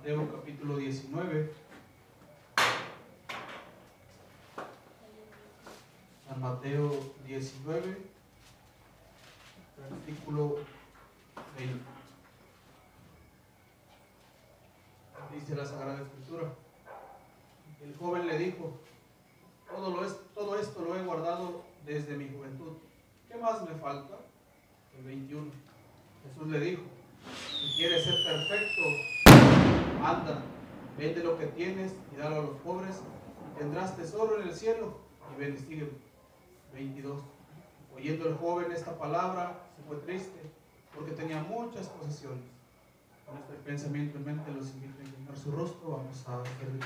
Mateo capítulo 19. San Mateo 19, versículo 20. Dice la Sagrada Escritura: el joven le dijo, todo esto lo he guardado desde mi juventud. ¿Qué más me falta? El 21. Jesús le dijo: si quieres ser perfecto, anda, vende lo que tienes y dalo a los pobres, y tendrás tesoro en el cielo, y ven y sígueme. 22. Oyendo el joven esta palabra, se fue triste, porque tenía muchas posesiones. Con este pensamiento en mente, los invito a inclinar su rostro. Vamos a hacer el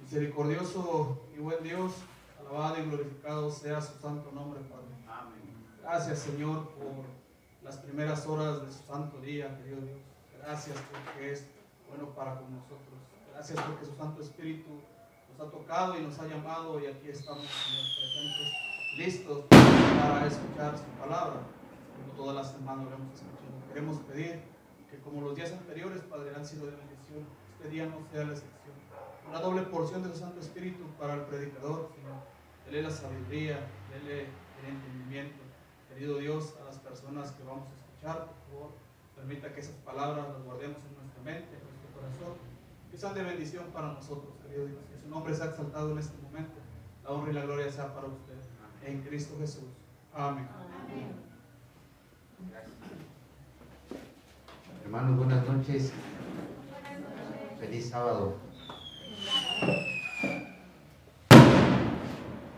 misericordioso y buen Dios, alabado y glorificado sea su santo nombre, Padre. Amén. Gracias, Señor, por las primeras horas de su santo día, querido Dios. Gracias porque es bueno para con nosotros. Gracias porque su Santo Espíritu nos ha tocado y nos ha llamado, y aquí estamos, Señor, presentes, listos para escuchar su palabra, como todas las semanas lo hemos escuchado. Queremos pedir que, como los días anteriores, Padre, han sido de bendición, este día no sea la excepción. Una doble porción de su Santo Espíritu para el predicador, Señor. Dele la sabiduría, dele el entendimiento. Querido Dios, a las personas que vamos a escuchar, por favor, permita que esas palabras las guardemos en nuestra mente, en nuestro corazón, que sean de bendición para nosotros, querido Dios. Que su nombre sea exaltado en este momento. La honra y la gloria sea para usted. En Cristo Jesús. Amén. Amén. Gracias. Hermanos, buenas noches. Feliz sábado.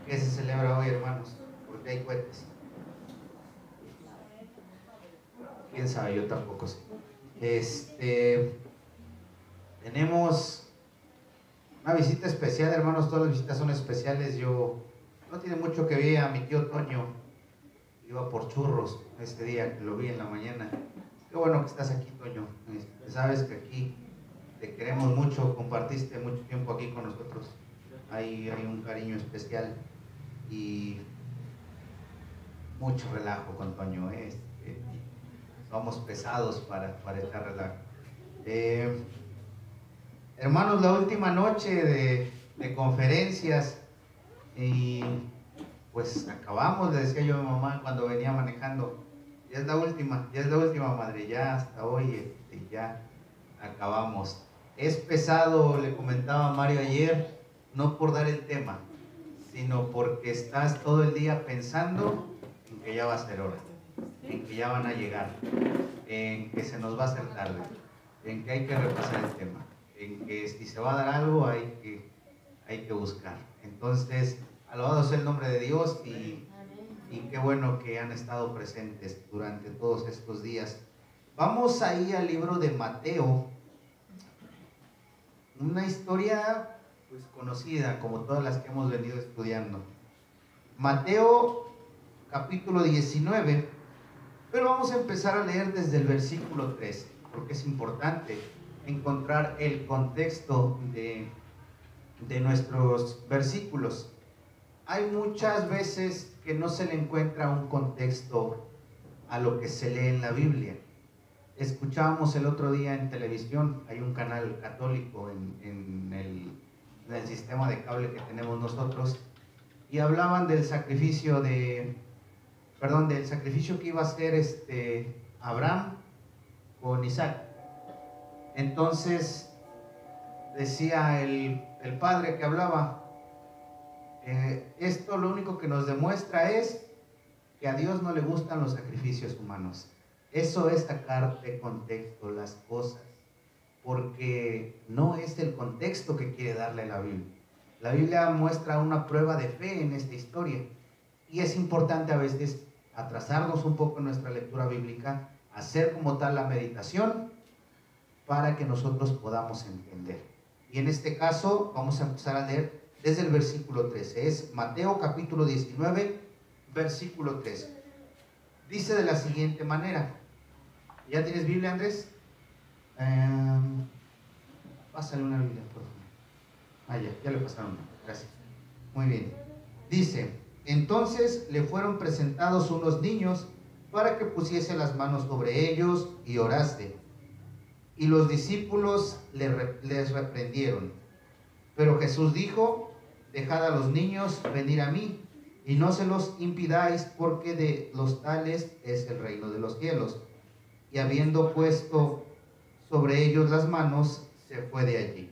¿Qué se celebra hoy, hermanos? Porque hay cohetes. Quién sabe, yo tampoco sé. Tenemos una visita especial, hermanos. Todas las visitas son especiales. No tiene mucho que ver a mi tío Toño. Iba por churros este día, que lo vi en la mañana. Qué bueno que estás aquí, Toño. Sabes que aquí te queremos mucho, compartiste mucho tiempo aquí con nosotros. Hay un cariño especial y mucho relajo con Toño. Somos pesados para echar relajo. Hermanos, la última noche de conferencias, y pues acabamos, le decía yo a mi mamá cuando venía manejando, ya es la última, madre, ya hasta hoy ya acabamos. Es pesado, le comentaba a Mario ayer, no por dar el tema, sino porque estás todo el día pensando en que ya va a ser hora, en que ya van a llegar, en que se nos va a hacer tarde, en que hay que repasar el tema, en que si se va a dar algo hay que buscar. Entonces, alabado sea el nombre de Dios, y qué bueno que han estado presentes durante todos estos días. Vamos ahí al libro de Mateo, una historia pues conocida como todas las que hemos venido estudiando. Mateo capítulo 19, pero vamos a empezar a leer desde el versículo 13, porque es importante encontrar el contexto de nuestros versículos. Hay muchas veces que no se le encuentra un contexto a lo que se lee en la Biblia. Escuchábamos el otro día en televisión, hay un canal católico en el sistema de cable que tenemos nosotros, y hablaban del sacrificio del sacrificio que iba a hacer Abraham con Isaac. Entonces decía el padre que hablaba, esto lo único que nos demuestra es que a Dios no le gustan los sacrificios humanos. Eso es sacar de contexto las cosas, porque no es el contexto que quiere darle la Biblia. La Biblia muestra una prueba de fe en esta historia, y es importante a veces atrasarnos un poco en nuestra lectura bíblica, hacer como tal la meditación para que nosotros podamos entender. Y en este caso vamos a empezar a leer desde el versículo 13. Es Mateo capítulo 19, versículo 13. Dice de la siguiente manera. ¿Ya tienes Biblia, Andrés? Pásale una Biblia, por favor. Ya le pasaron una. Gracias. Muy bien. Dice: entonces le fueron presentados unos niños para que pusiese las manos sobre ellos y orase. y los discípulos les reprendieron. Pero Jesús dijo: dejad a los niños venir a mí, y no se los impidáis, porque de los tales es el reino de los cielos. Y habiendo puesto sobre ellos las manos, se fue de allí.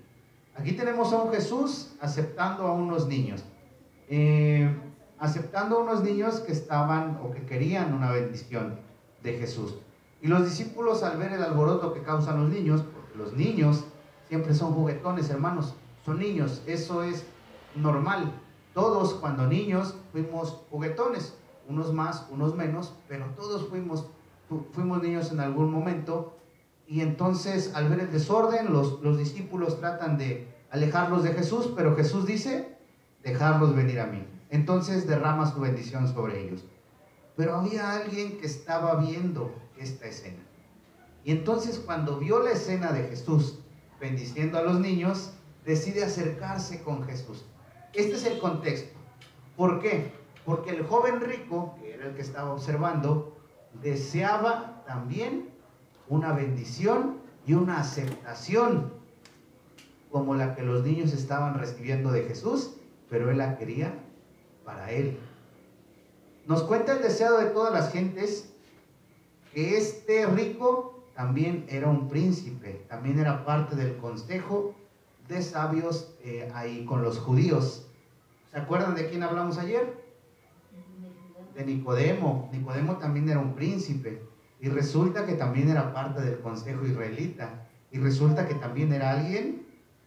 Aquí tenemos a un Jesús aceptando a unos niños. Aceptando a unos niños que estaban o que querían una bendición de Jesús. Y los discípulos, al ver el alboroto que causan los niños, porque los niños siempre son juguetones, hermanos, son niños, eso es normal. Todos cuando niños fuimos juguetones, unos más, unos menos, pero todos fuimos niños en algún momento. Y entonces, al ver el desorden, los discípulos tratan de alejarlos de Jesús, pero Jesús dice: dejarlos venir a mí. Entonces derrama su bendición sobre ellos. Pero había alguien que estaba viendo esta escena. Y entonces, cuando vio la escena de Jesús bendiciendo a los niños, decide acercarse con Jesús. Este es el contexto. ¿Por qué? Porque el joven rico, que era el que estaba observando, deseaba también una bendición y una aceptación como la que los niños estaban recibiendo de Jesús, pero él la quería para él. Nos cuenta el deseo de todas las gentes que este rico también era un príncipe, también era parte del consejo de sabios ahí con los judíos. ¿Se acuerdan de quién hablamos ayer? De Nicodemo. Nicodemo también era un príncipe, y resulta que también era parte del consejo israelita, y resulta que también era alguien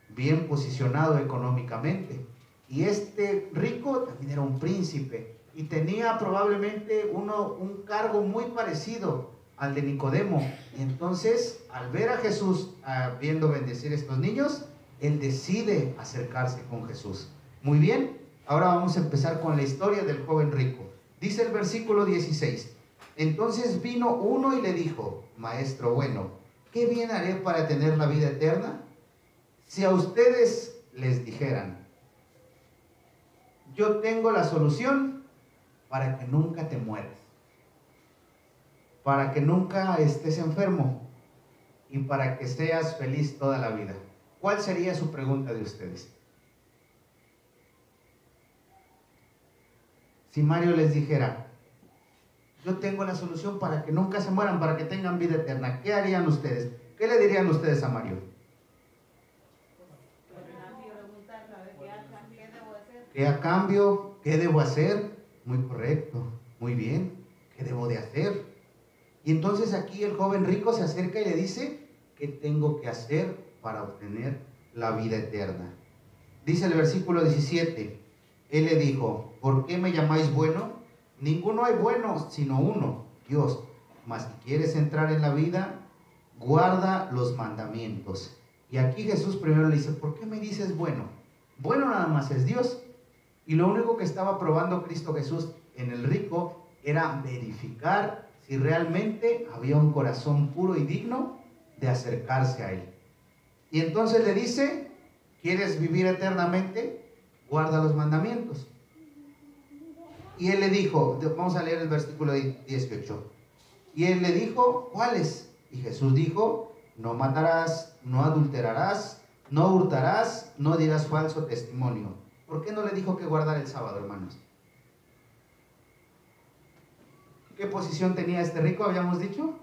bien posicionado económicamente. Y este rico también era un príncipe, y tenía probablemente un cargo muy parecido al de Nicodemo. Y entonces, al ver a Jesús viendo bendecir a estos niños, él decide acercarse con Jesús. Muy bien, ahora vamos a empezar con la historia del joven rico. Dice el versículo 16: entonces vino uno y le dijo: maestro bueno, ¿qué bien haré para tener la vida eterna? Si a ustedes les dijeran: yo tengo la solución para que nunca te mueras, para que nunca estés enfermo y para que seas feliz toda la vida, ¿cuál sería su pregunta de ustedes? Si Mario les dijera: yo tengo la solución para que nunca se mueran, para que tengan vida eterna, ¿qué harían ustedes? ¿Qué le dirían ustedes a Mario? ¿Qué a cambio? ¿Qué debo hacer? Muy correcto, muy bien. ¿Qué debo de hacer? Y entonces aquí el joven rico se acerca y le dice: ¿qué tengo que hacer para obtener la vida eterna? Dice el versículo 17: él le dijo: ¿por qué me llamáis bueno? Ninguno hay bueno sino uno, Dios. Mas si quieres entrar en la vida, guarda los mandamientos. Y aquí Jesús primero le dice: ¿por qué me dices bueno? Bueno nada más es Dios. Y lo único que estaba probando Cristo Jesús en el rico era verificar si realmente había un corazón puro y digno de acercarse a él. Y entonces le dice: ¿quieres vivir eternamente? Guarda los mandamientos. Y él le dijo, vamos a leer el versículo 18. Y él le dijo: ¿cuáles? Y Jesús dijo: no matarás, no adulterarás, no hurtarás, no dirás falso testimonio. ¿Por qué no le dijo que guardara el sábado, hermanos? ¿Qué posición tenía este rico, habíamos dicho?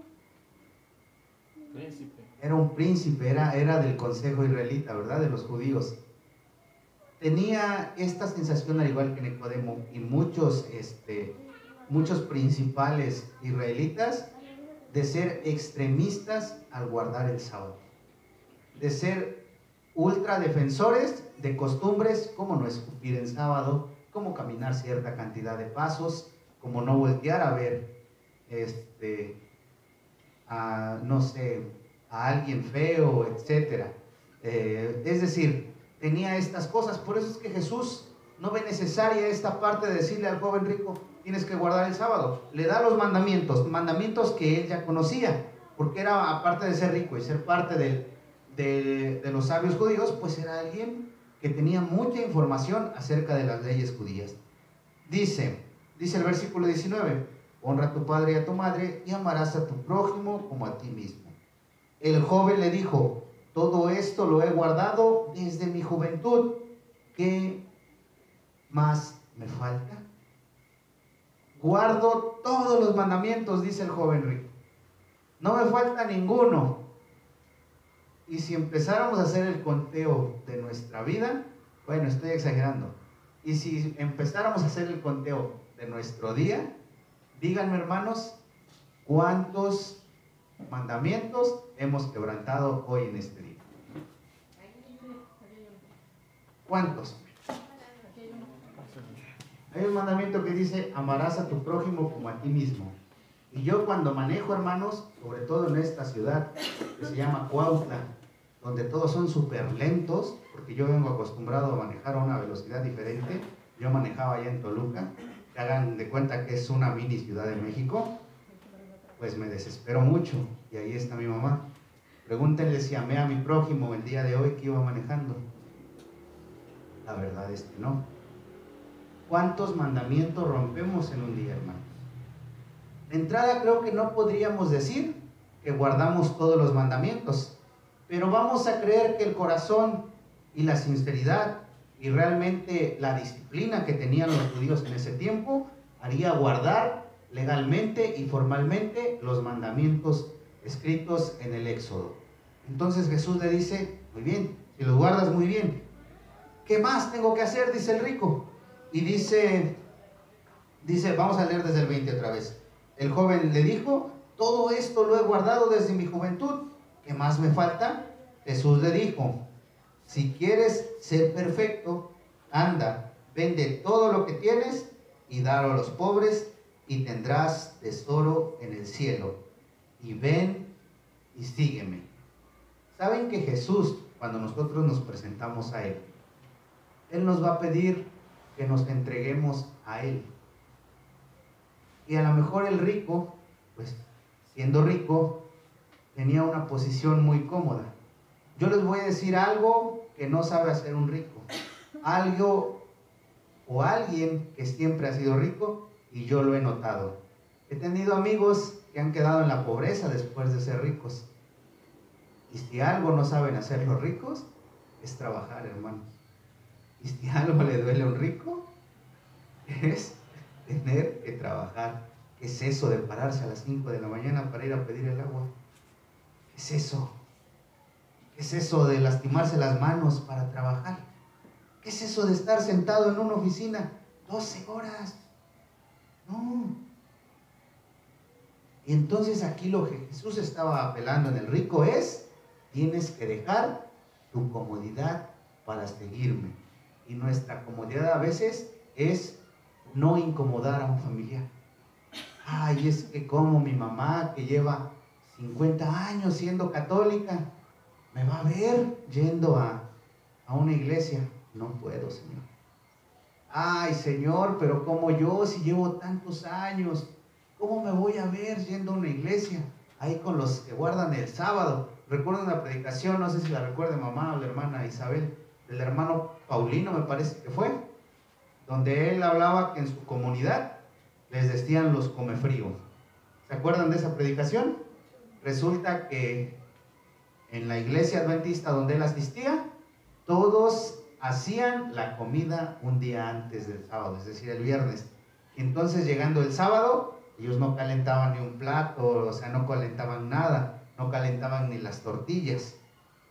Príncipe. Era un príncipe, era del consejo israelita, ¿verdad? De los judíos. Tenía esta sensación, al igual que Nicodemo y muchos principales israelitas, de ser extremistas al guardar el sábado, de ser ultra defensores de costumbres como no escupir en sábado, como caminar cierta cantidad de pasos, como no voltear a ver a alguien feo, etcétera. Es decir, tenía estas cosas. Por eso es que Jesús no ve necesaria esta parte de decirle al joven rico: tienes que guardar el sábado. Le da los mandamientos que él ya conocía, porque era, aparte de ser rico y ser parte de los sabios judíos, pues era alguien que tenía mucha información acerca de las leyes judías. Dice el versículo 19: honra a tu padre y a tu madre, y amarás a tu prójimo como a ti mismo. El joven le dijo: todo esto lo he guardado desde mi juventud. ¿Qué más me falta? Guardo todos los mandamientos, dice el joven rico. No me falta ninguno. Y si empezáramos a hacer el conteo de nuestra vida, bueno, estoy exagerando. Y si empezáramos a hacer el conteo de nuestro día, díganme, hermanos, ¿cuántos mandamientos hemos quebrantado hoy en este día? ¿Cuántos? Hay un mandamiento que dice: amarás a tu prójimo como a ti mismo. Y yo cuando manejo, hermanos, sobre todo en esta ciudad que se llama Cuautla, donde todos son súper lentos, porque yo vengo acostumbrado a manejar a una velocidad diferente. Yo manejaba allá en Toluca, que hagan de cuenta que es una mini Ciudad de México. Pues me desespero mucho, y ahí está mi mamá. Pregúntenle si amé a mi prójimo el día de hoy que iba manejando. La verdad es que no. ¿Cuántos mandamientos rompemos en un día, hermanos? De entrada, creo que no podríamos decir que guardamos todos los mandamientos, pero vamos a creer que el corazón y la sinceridad y realmente la disciplina que tenían los judíos en ese tiempo haría guardar legalmente y formalmente los mandamientos escritos en el Éxodo. Entonces Jesús le dice: muy bien, si los guardas, muy bien. ¿Qué más tengo que hacer?, dice el rico. Y dice, vamos a leer desde el 20 otra vez. El joven le dijo: todo esto lo he guardado desde mi juventud. ¿Qué más me falta? Jesús le dijo: si quieres ser perfecto, anda, vende todo lo que tienes y dalo a los pobres, y tendrás tesoro en el cielo. Y ven y sígueme. ¿Saben que Jesús, cuando nosotros nos presentamos a Él nos va a pedir que nos entreguemos a Él? Y a lo mejor el rico, pues siendo rico, tenía una posición muy cómoda. Yo les voy a decir algo que no sabe hacer un rico. Algo o alguien que siempre ha sido rico, y yo lo he notado. He tenido amigos que han quedado en la pobreza después de ser ricos. Y si algo no saben hacer los ricos, es trabajar, hermanos. Y si algo le duele a un rico, es tener que trabajar. ¿Qué es eso de pararse a las 5 de la mañana para ir a pedir el agua? ¿Qué es eso? ¿Qué es eso de lastimarse las manos para trabajar? ¿Qué es eso de estar sentado en una oficina 12 horas? No. Y entonces aquí lo que Jesús estaba apelando en el rico es: tienes que dejar tu comodidad para seguirme. Y nuestra comodidad a veces es no incomodar a un familiar. Ay, es que como mi mamá, que lleva 50 años siendo católica, me va a ver yendo a una iglesia. No puedo, Señor. Ay, Señor, pero como yo, si llevo tantos años, ¿cómo me voy a ver yendo a una iglesia? Ahí con los que guardan el sábado. Recuerdo una predicación, no sé si la recuerda mamá o la hermana Isabel, del hermano Paulino, me parece que fue, donde él hablaba que en su comunidad les decían los comefrío. ¿Se acuerdan de esa predicación? Resulta que en la iglesia adventista donde él asistía, todos hacían la comida un día antes del sábado, es decir, el viernes. Entonces, llegando el sábado, ellos no calentaban ni un plato, o sea, no calentaban nada, no calentaban ni las tortillas.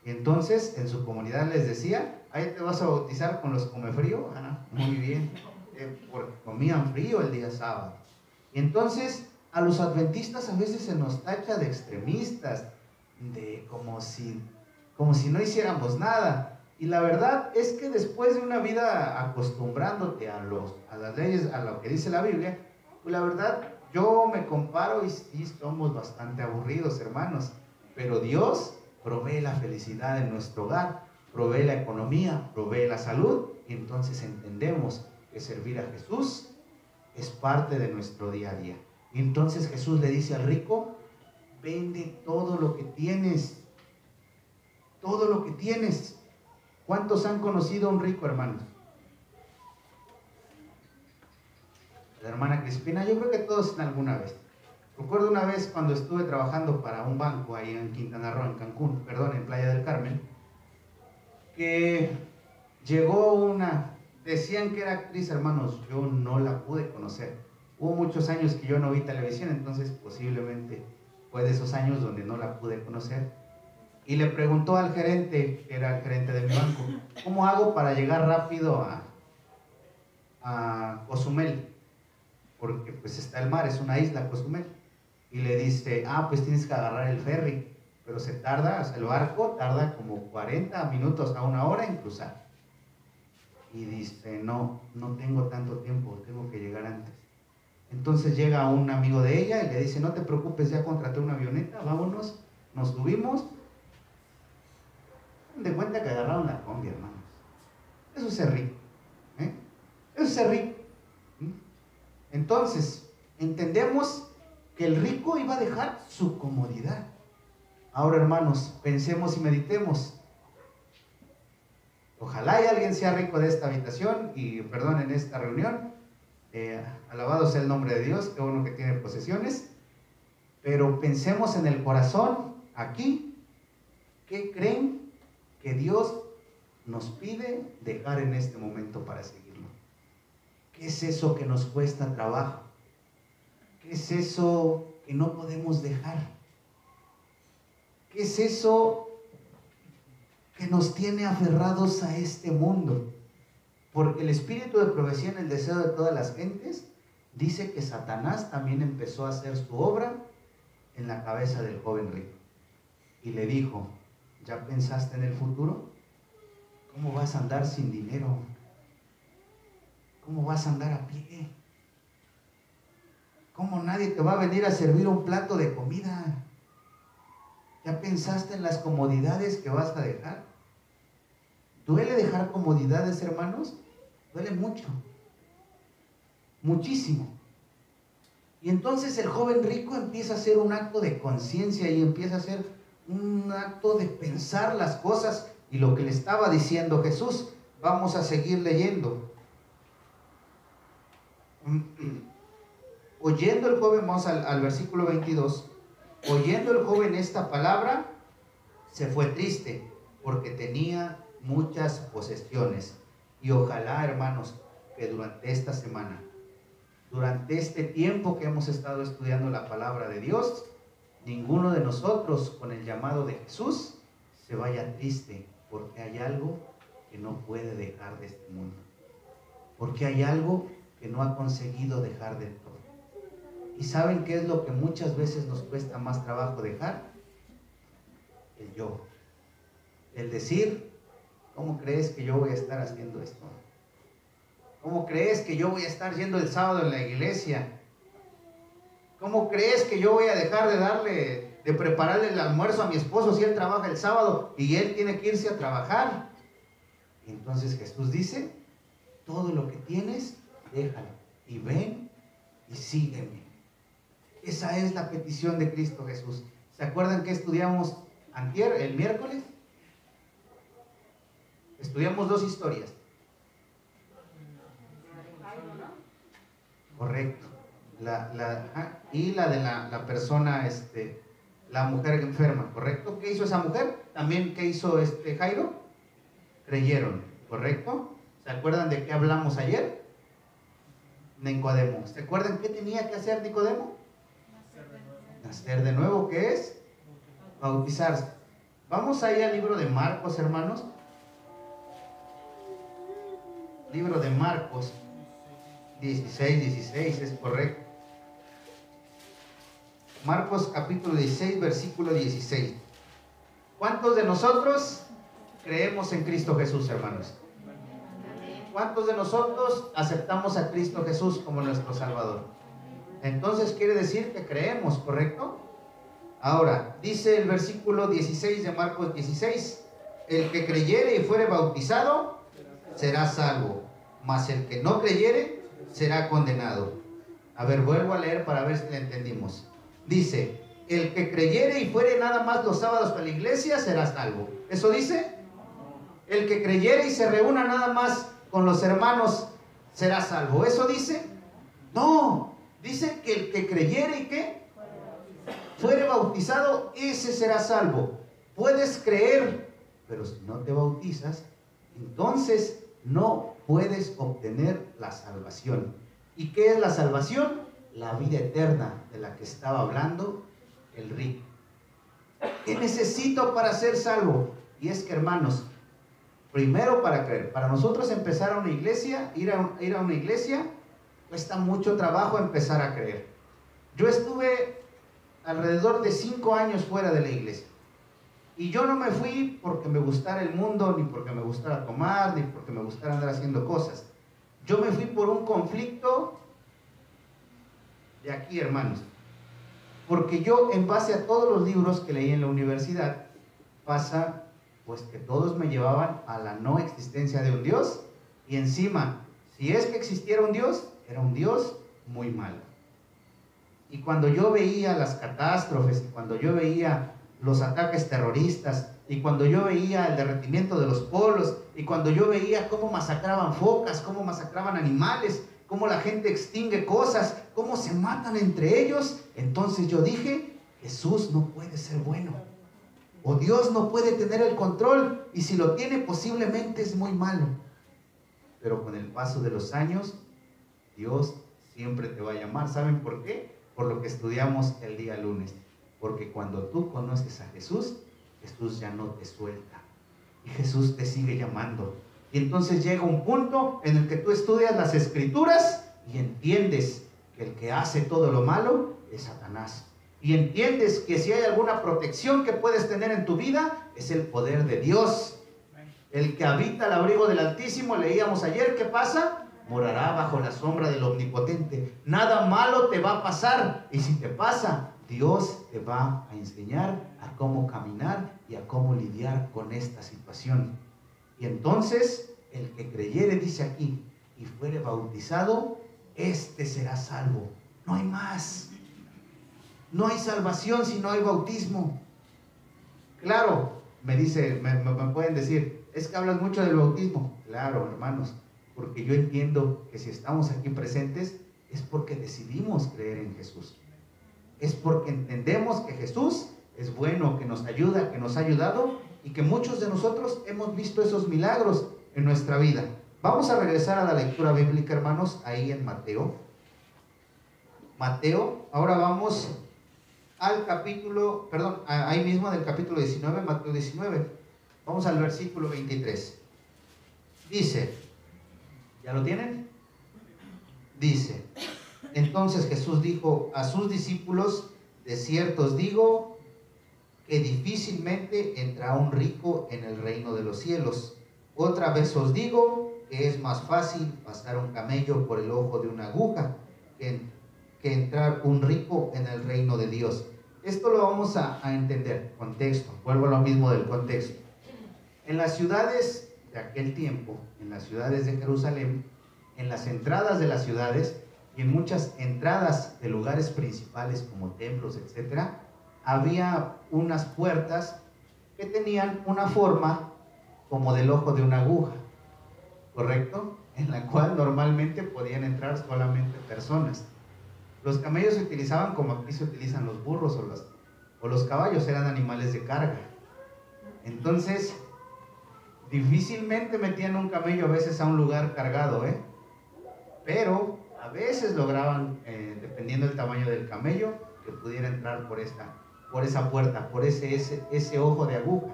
Y entonces, en su comunidad les decía: ahí te vas a bautizar con los comefrío. Ah, muy bien, porque comían frío el día sábado. Y entonces, a los adventistas a veces se nos tacha de extremistas, de como si no hiciéramos nada. Y la verdad es que después de una vida acostumbrándote a las leyes, a lo que dice la Biblia, pues la verdad, yo me comparo y sí somos bastante aburridos, hermanos. Pero Dios provee la felicidad en nuestro hogar, provee la economía, provee la salud, y entonces entendemos que servir a Jesús es parte de nuestro día a día. Y entonces Jesús le dice al rico: vende todo lo que tienes. Todo lo que tienes. ¿Cuántos han conocido a un rico, hermanos? La hermana Crispina, yo creo que todos alguna vez. Recuerdo una vez cuando estuve trabajando para un banco ahí en Quintana Roo, en Cancún, perdón, en Playa del Carmen, que llegó una, decían que era actriz, hermanos, yo no la pude conocer. Hubo muchos años que yo no vi televisión, entonces posiblemente fue de esos años donde no la pude conocer. Y le preguntó al gerente, que era el gerente de mi banco, ¿cómo hago para llegar rápido a Cozumel? Porque pues está el mar, es una isla, Cozumel. Y le dice, pues tienes que agarrar el ferry, pero se tarda, o sea, el barco tarda como 40 minutos a 1 hora en cruzar. Y dice, no tengo tanto tiempo, tengo que llegar antes. Entonces llega un amigo de ella y le dice, no te preocupes, ya contraté una avioneta, vámonos, nos subimos. De cuenta que agarraron la combi, hermanos. Eso es ser rico, eso es ser rico. Entonces, entendemos que el rico iba a dejar su comodidad. Ahora, hermanos, pensemos y meditemos. Ojalá y alguien sea rico de esta habitación y, perdón, en esta reunión. Alabado sea el nombre de Dios, que uno que tiene posesiones. Pero pensemos en el corazón, aquí, ¿qué creen que Dios nos pide dejar en este momento para seguirlo? ¿Qué es eso que nos cuesta trabajo? ¿Qué es eso que no podemos dejar? ¿Qué es eso que nos tiene aferrados a este mundo? Porque el espíritu de profecía, el deseo de todas las gentes, dice que Satanás también empezó a hacer su obra en la cabeza del joven rico. Y le dijo, ¿ya pensaste en el futuro? ¿Cómo vas a andar sin dinero? ¿Cómo vas a andar a pie? ¿Cómo nadie te va a venir a servir un plato de comida? ¿Ya pensaste en las comodidades que vas a dejar? ¿Duele dejar comodidades, hermanos? Duele mucho, muchísimo. Y entonces el joven rico empieza a hacer un acto de conciencia y empieza a hacer un acto de pensar las cosas y lo que le estaba diciendo Jesús. Vamos a seguir leyendo. Oyendo el joven, vamos al versículo 22, oyendo el joven esta palabra, se fue triste porque tenía muchas posesiones. Y ojalá, hermanos, que durante esta semana, durante este tiempo que hemos estado estudiando la palabra de Dios, ninguno de nosotros con el llamado de Jesús se vaya triste porque hay algo que no puede dejar de este mundo, porque hay algo que no ha conseguido dejar de todo. ¿Y saben qué es lo que muchas veces nos cuesta más trabajo dejar? El yo. El decir, ¿cómo crees que yo voy a estar haciendo esto? ¿Cómo crees que yo voy a estar yendo el sábado en la iglesia? ¿Cómo crees que yo voy a dejar de prepararle el almuerzo a mi esposo si él trabaja el sábado y él tiene que irse a trabajar? Y entonces Jesús dice, todo lo que tienes, déjalo y ven y sígueme. Esa es la petición de Cristo Jesús. ¿Se acuerdan que estudiamos el miércoles? Estudiamos 2 historias. Correcto. Y la de la persona, la mujer enferma, ¿correcto? ¿Qué hizo esa mujer? También, ¿qué hizo Jairo? Creyeron, ¿correcto? ¿Se acuerdan de qué hablamos ayer? Nicodemo. ¿Se acuerdan qué tenía que hacer Nicodemo? Nacer de nuevo, ¿qué es? Bautizarse. Vamos ahí al libro de Marcos, hermanos. Libro de Marcos 16, es correcto. Marcos capítulo 16, versículo 16. ¿Cuántos de nosotros creemos en Cristo Jesús, hermanos? ¿Cuántos de nosotros aceptamos a Cristo Jesús como nuestro Salvador? Entonces quiere decir que creemos, ¿correcto? Ahora, dice el versículo 16 de Marcos 16, el que creyere y fuere bautizado será salvo, mas el que no creyere será condenado. A ver, vuelvo a leer para ver si le entendimos. Dice, el que creyere y fuere nada más los sábados para la iglesia será salvo. ¿Eso dice? El que creyere y se reúna nada más con los hermanos será salvo. ¿Eso dice? No, dice que el que creyere y ¿qué? fuere bautizado, ese será salvo. Puedes creer, pero si no te bautizas, entonces no puedes obtener la salvación. ¿Y qué es la salvación? La vida eterna de la que estaba hablando el rico. ¿Qué necesito para ser salvo? Y es que, hermanos, primero para creer. Para nosotros empezar a una iglesia, ir a una iglesia, cuesta mucho trabajo empezar a creer. Yo estuve alrededor de 5 años fuera de la iglesia. Y yo no me fui porque me gustara el mundo, ni porque me gustara tomar, ni porque me gustara andar haciendo cosas. Yo me fui por un conflicto de aquí, hermanos. Porque yo, en base a todos los libros que leí en la universidad, pasa pues que todos me llevaban a la no existencia de un Dios. Y encima, si es que existiera un Dios, era un Dios muy malo. Y cuando yo veía las catástrofes, y cuando yo veía los ataques terroristas, y cuando yo veía el derretimiento de los polos, y cuando yo veía cómo masacraban focas, cómo masacraban animales, cómo la gente extingue cosas, cómo se matan entre ellos, entonces yo dije, Jesús no puede ser bueno, o Dios no puede tener el control, y si lo tiene posiblemente es muy malo. Pero con el paso de los años, Dios siempre te va a llamar. ¿Saben por qué? Por lo que estudiamos el día lunes. Porque cuando tú conoces a Jesús, Jesús ya no te suelta. Y Jesús te sigue llamando. Y entonces llega un punto en el que tú estudias las Escrituras y entiendes que el que hace todo lo malo es Satanás. Y entiendes que si hay alguna protección que puedes tener en tu vida, es el poder de Dios. El que habita al abrigo del Altísimo, leíamos ayer, ¿qué pasa? Morará bajo la sombra del Omnipotente. Nada malo te va a pasar. Y si te pasa, Dios te va a enseñar a cómo caminar y a cómo lidiar con esta situación. Y entonces, el que creyere, dice aquí, y fuere bautizado, este será salvo. No hay más. No hay salvación si no hay bautismo. Claro, me pueden decir, es que hablas mucho del bautismo. Claro, hermanos, porque yo entiendo que si estamos aquí presentes es porque decidimos creer en Jesús. Es porque entendemos que Jesús es bueno, que nos ayuda, que nos ha ayudado y que muchos de nosotros hemos visto esos milagros en nuestra vida. Vamos a regresar a la lectura bíblica, hermanos, ahí en Mateo. Mateo, ahora vamos al capítulo, ahí mismo del capítulo 19, Mateo 19. Vamos al versículo 23. Dice, ¿ya lo tienen? Dice, entonces Jesús dijo a sus discípulos, de cierto os digo que difícilmente entrará un rico en el reino de los cielos. Otra vez os digo que es más fácil pasar un camello por el ojo de una aguja que entrar un rico en el reino de Dios. Esto lo vamos a entender. Contexto, vuelvo a lo mismo del contexto. En las ciudades de aquel tiempo, en las ciudades de Jerusalén, en las entradas de las ciudades y en muchas entradas de lugares principales como templos, etc., había unas puertas que tenían una forma como del ojo de una aguja, ¿correcto? En la cual normalmente podían entrar solamente personas. Los camellos se utilizaban como aquí se utilizan los burros o los caballos, eran animales de carga. Entonces, difícilmente metían un camello a veces a un lugar cargado, pero a veces lograban, dependiendo del tamaño del camello, que pudiera entrar por esa puerta, por ese ojo de aguja.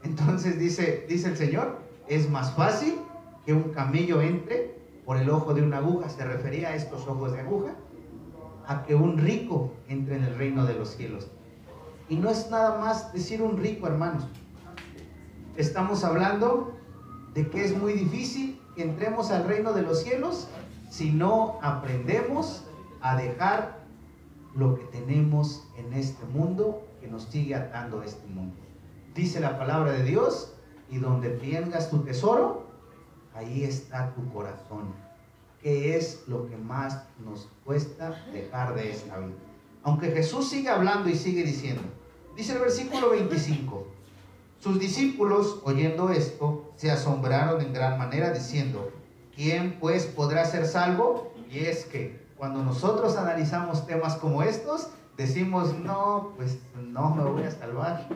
Entonces dice el Señor, es más fácil que un camello entre por el ojo de una aguja, se refería a estos ojos de aguja, a que un rico entre en el reino de los cielos. Y no es nada más decir un rico, hermanos. Estamos hablando de que es muy difícil que entremos al reino de los cielos si no aprendemos a dejar lo que tenemos en este mundo que nos sigue atando a este mundo. Dice la palabra de Dios, y donde tengas tu tesoro, ahí está tu corazón. ¿Qué es lo que más nos cuesta dejar de esta vida? Aunque Jesús sigue hablando y sigue diciendo, dice el versículo 25, sus discípulos, oyendo esto, se asombraron en gran manera, diciendo, ¿quién pues podrá ser salvo? Y es que cuando nosotros analizamos temas como estos, decimos, no, pues no me voy a salvar.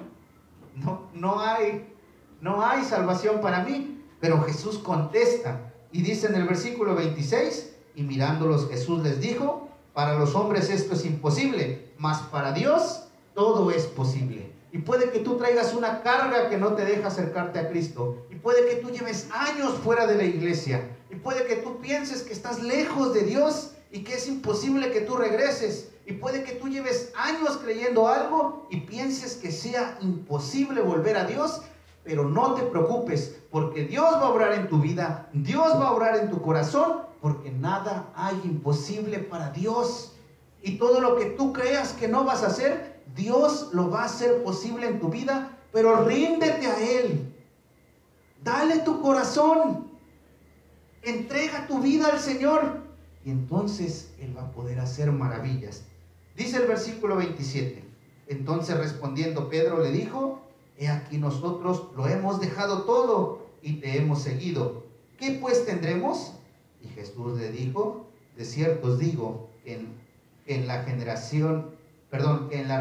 No hay salvación para mí. Pero Jesús contesta y dice en el versículo 26, y mirándolos Jesús les dijo, para los hombres esto es imposible, mas para Dios todo es posible. Y puede que tú traigas una carga que no te deja acercarte a Cristo. Y puede que tú lleves años fuera de la iglesia. Y puede que tú pienses que estás lejos de Dios y que es imposible que tú regreses. Y puede que tú lleves años creyendo algo y pienses que sea imposible volver a Dios. Pero no te preocupes, porque Dios va a obrar en tu vida, Dios va a obrar en tu corazón, porque nada hay imposible para Dios. Y todo lo que tú creas que no vas a hacer, Dios lo va a hacer posible en tu vida, pero ríndete a Él. Dale tu corazón, entrega tu vida al Señor, y entonces Él va a poder hacer maravillas. Dice el versículo 27, entonces respondiendo Pedro le dijo, he aquí nosotros lo hemos dejado todo y te hemos seguido. ¿Qué pues tendremos? Y Jesús le dijo, de cierto os digo, que en la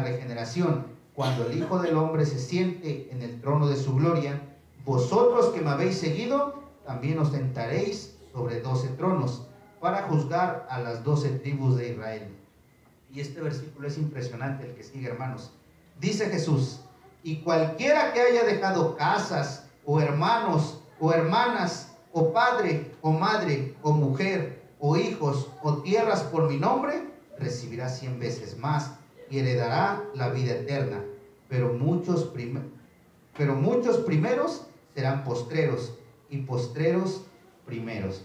regeneración, cuando el Hijo del Hombre se siente en el trono de su gloria, vosotros que me habéis seguido, también os sentaréis sobre 12 tronos, para juzgar a las 12 tribus de Israel. Y este versículo es impresionante, el que sigue, hermanos. Dice Jesús, y cualquiera que haya dejado casas, o hermanos, o hermanas, o padre, o madre, o mujer, o hijos, o tierras por mi nombre, recibirá 100 veces más y heredará la vida eterna. Pero muchos primeros serán postreros, y postreros primeros.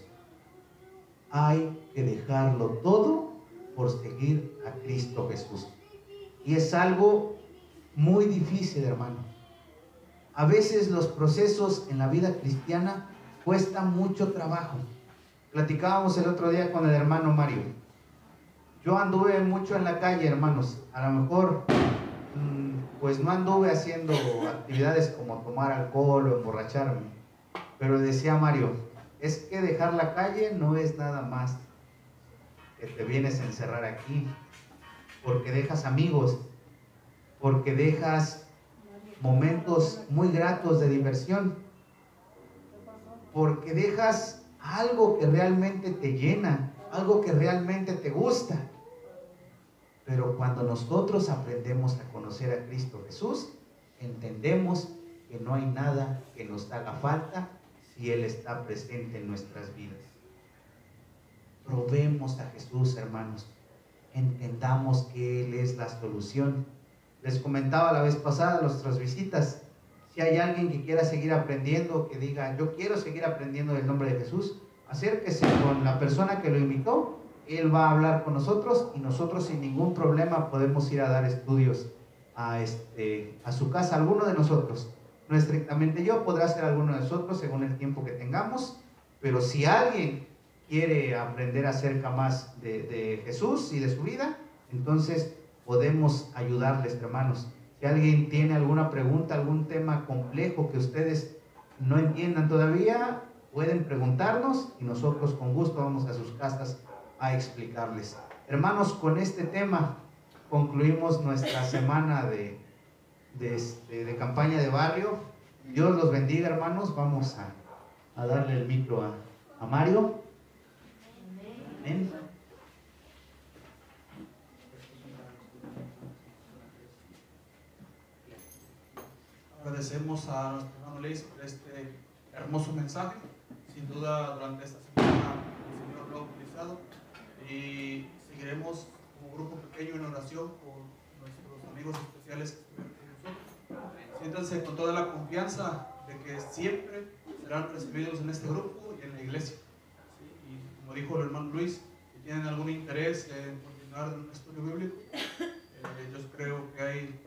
Hay que dejarlo todo por seguir a Cristo Jesús. Y es algo muy difícil, hermano. A veces los procesos en la vida cristiana cuestan mucho trabajo. Platicábamos el otro día con el hermano Mario. Yo anduve mucho en la calle, hermanos. A lo mejor, pues no anduve haciendo actividades como tomar alcohol o emborracharme. Pero decía Mario, es que dejar la calle no es nada más que te vienes a encerrar aquí, porque dejas amigos, porque dejas momentos muy gratos de diversión, porque dejas algo que realmente te llena, algo que realmente te gusta. Pero cuando nosotros aprendemos a conocer a Cristo Jesús, entendemos que no hay nada que nos haga falta si Él está presente en nuestras vidas. Probemos a Jesús, hermanos. Entendamos que Él es la solución. Les comentaba la vez pasada, nuestras visitas, si hay alguien que quiera seguir aprendiendo, que diga, yo quiero seguir aprendiendo del nombre de Jesús, acérquese con la persona que lo invitó. Él va a hablar con nosotros y nosotros sin ningún problema podemos ir a dar estudios a su casa, alguno de nosotros. No estrictamente yo, podrá ser alguno de nosotros según el tiempo que tengamos, pero si alguien quiere aprender acerca más de Jesús y de su vida, entonces podemos ayudarles, hermanos. Si alguien tiene alguna pregunta, algún tema complejo que ustedes no entiendan todavía, pueden preguntarnos y nosotros con gusto vamos a sus casas a explicarles. Hermanos, con este tema concluimos nuestra semana de campaña de barrio. Dios los bendiga, hermanos. Vamos a darle el micro a Mario. Amén. Agradecemos a nuestro hermano Leis por este hermoso mensaje. Sin duda, durante esta semana el Señor lo ha utilizado y seguiremos como grupo pequeño en oración por nuestros amigos especiales que estuvieron con nosotros. Siéntanse con toda la confianza de que siempre serán recibidos en este grupo y en la iglesia. ¿Sí? Y como dijo el hermano Luis, si tienen algún interés en continuar un estudio bíblico, yo creo que hay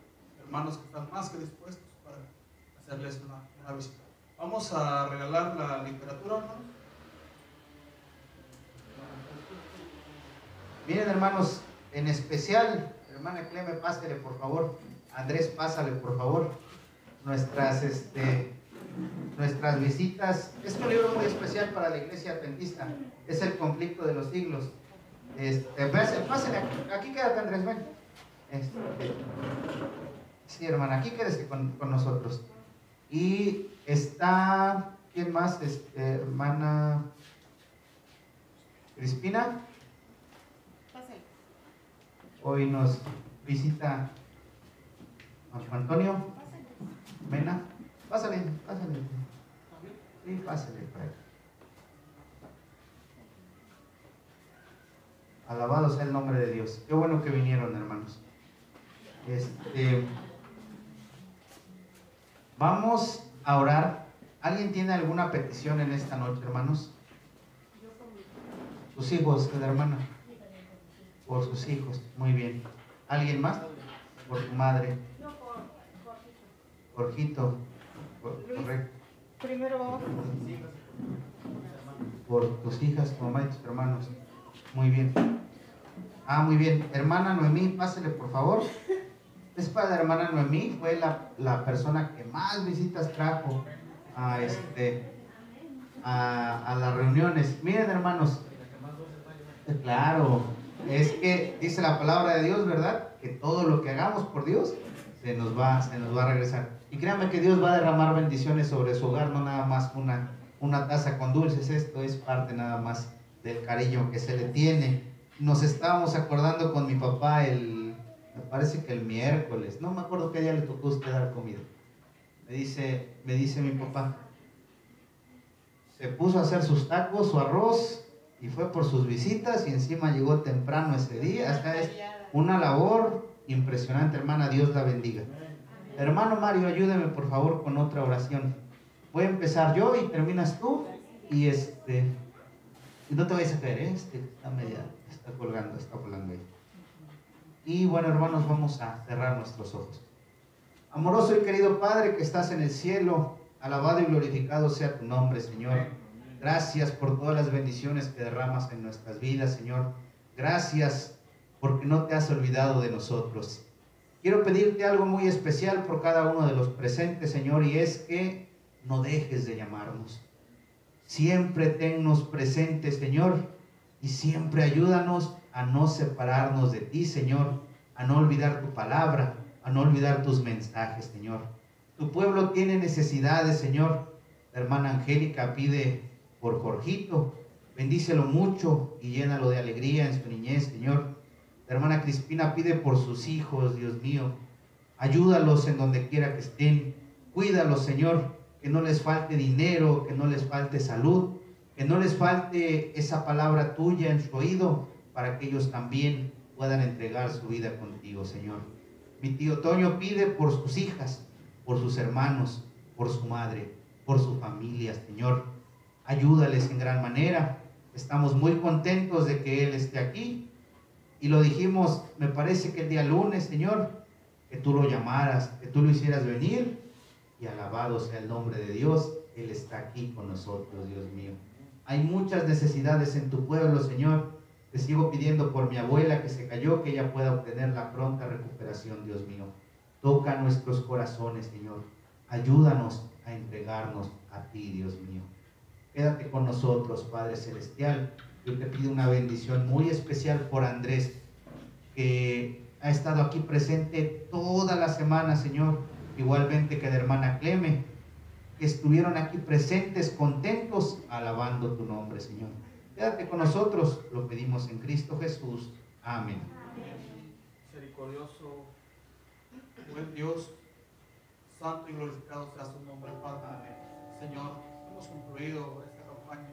hermanos que están más que dispuestos para hacerles una visita. Vamos a regalar la literatura, hermanos. Miren, hermanos, en especial, hermana Cleme, pásale por favor. Andrés, pásale por favor. Nuestras visitas. Es un libro muy especial para la iglesia adventista. Es el conflicto de los siglos. Pásale aquí, quédate, Andrés, ven. Sí, hermana, aquí quédese con nosotros. Y está, ¿quién más? Hermana Crispina. Hoy nos visita Marco Antonio Mena. Pásale. Sí, pásale para acá. Alabado sea el nombre de Dios. Qué bueno que vinieron, hermanos. Vamos a orar. ¿Alguien tiene alguna petición en esta noche, hermanos? Sus hijos, la hermana. Por sus hijos, muy bien. ¿Alguien más? Por tu madre. No, por Jorgito. Correcto. Primero vamos por tus hijas, tu mamá y tus hermanos. Muy bien. Muy bien. Hermana Noemí, pásele por favor. Es para la hermana Noemí, fue la persona que más visitas trajo a las reuniones. Miren, hermanos. Claro, es que dice la palabra de Dios, ¿verdad? Que todo lo que hagamos por Dios se nos va a regresar. Y créanme que Dios va a derramar bendiciones sobre su hogar, no nada más una taza con dulces. Esto es parte nada más del cariño que se le tiene. Nos estábamos acordando con mi papá me parece que el miércoles, no me acuerdo qué día le tocó a usted dar comida. Me dice mi papá, se puso a hacer sus tacos, su arroz, y fue por sus visitas, y encima llegó temprano ese día. Esta es una labor impresionante, hermana. Dios la bendiga. Hermano Mario, ayúdeme por favor con otra oración. Voy a empezar yo y terminas tú. Y no te vayas a caer, está colgando ahí. Y bueno, hermanos, vamos a cerrar nuestros ojos. Amoroso y querido Padre que estás en el cielo, alabado y glorificado sea tu nombre, Señor. Gracias por todas las bendiciones que derramas en nuestras vidas, Señor. Gracias porque no te has olvidado de nosotros. Quiero pedirte algo muy especial por cada uno de los presentes, Señor, y es que no dejes de llamarnos. Siempre tennos presentes, Señor, y siempre ayúdanos a no separarnos de ti, Señor, a no olvidar tu palabra, a no olvidar tus mensajes, Señor. Tu pueblo tiene necesidades, Señor. La hermana Angélica pide por Jorgito, bendícelo mucho y llénalo de alegría en su niñez, Señor. La hermana Crispina pide por sus hijos, Dios mío. Ayúdalos en donde quiera que estén. Cuídalos, Señor, que no les falte dinero, que no les falte salud, que no les falte esa palabra tuya en su oído, para que ellos también puedan entregar su vida contigo, Señor. Mi tío Toño pide por sus hijas, por sus hermanos, por su madre, por su familia, Señor. Ayúdales en gran manera. Estamos muy contentos de que él esté aquí. Y lo dijimos, me parece que el día lunes, Señor, que tú lo llamaras, que tú lo hicieras venir. Y alabado sea el nombre de Dios. Él está aquí con nosotros, Dios mío. Hay muchas necesidades en tu pueblo, Señor. Te sigo pidiendo por mi abuela que se cayó, que ella pueda obtener la pronta recuperación, Dios mío. Toca nuestros corazones, Señor. Ayúdanos a entregarnos a ti, Dios mío. Quédate con nosotros, Padre Celestial. Yo te pido una bendición muy especial por Andrés, que ha estado aquí presente toda la semana, Señor. Igualmente que la hermana Cleme, que estuvieron aquí presentes, contentos, alabando tu nombre, Señor. Quédate con nosotros, lo pedimos en Cristo Jesús. Amén. Misericordioso, buen Dios, santo y glorificado sea su nombre, Padre. Señor, hemos concluido esta campaña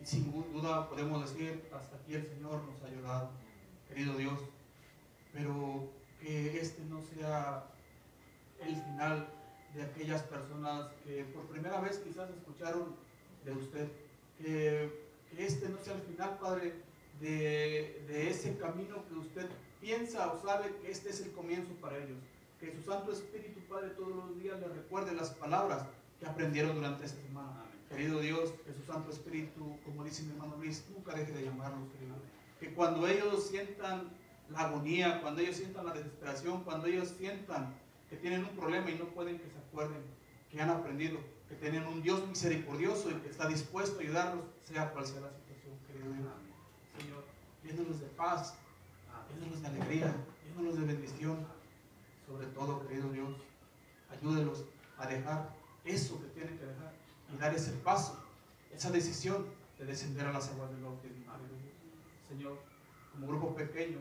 y sin duda podemos decir, hasta aquí el Señor nos ha ayudado, querido Dios, pero que este no sea el final de aquellas personas que por primera vez quizás escucharon de usted, que este no sea el final, Padre, de ese camino que usted piensa o sabe que este es el comienzo para ellos. Que su Santo Espíritu, Padre, todos los días les recuerde las palabras que aprendieron durante esta semana. Amén. Querido Dios, que su Santo Espíritu, como dice mi hermano Luis, nunca deje de llamarlos, querido. Que cuando ellos sientan la agonía, cuando ellos sientan la desesperación, cuando ellos sientan que tienen un problema y no pueden, que se acuerden que han aprendido, que tienen un Dios misericordioso y que está dispuesto a ayudarlos, sea cual sea la situación, querido Dios. Señor, llénalos de paz, llénalos de alegría, llévanos de bendición, sobre todo, querido Dios. Ayúdelos a dejar eso que tienen que dejar y dar ese paso, esa decisión de descender a las aguas del bautismo. Señor, como grupo pequeño,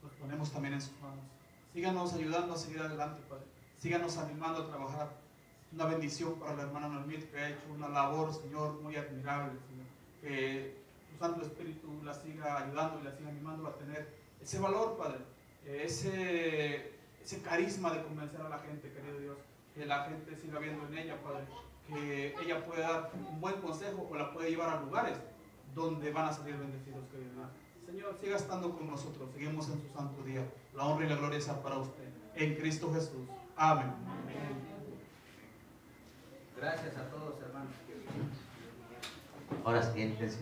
nos ponemos también en sus manos. Síganos ayudando a seguir adelante, Padre. Síganos animando a trabajar. Una bendición para la hermana Normit, que ha hecho una labor, Señor, muy admirable, Señor. Que tu Santo Espíritu la siga ayudando y la siga animando a tener ese valor, Padre. Ese carisma de convencer a la gente, querido Dios. Que la gente siga viendo en ella, Padre. Que ella pueda dar un buen consejo o la puede llevar a lugares donde van a salir bendecidos, querido Dios. Señor, siga estando con nosotros. Seguimos en su santo día. La honra y la gloria sea para usted. En Cristo Jesús. Amén. Amén. Gracias a todos, hermanos. Ahora siéntense.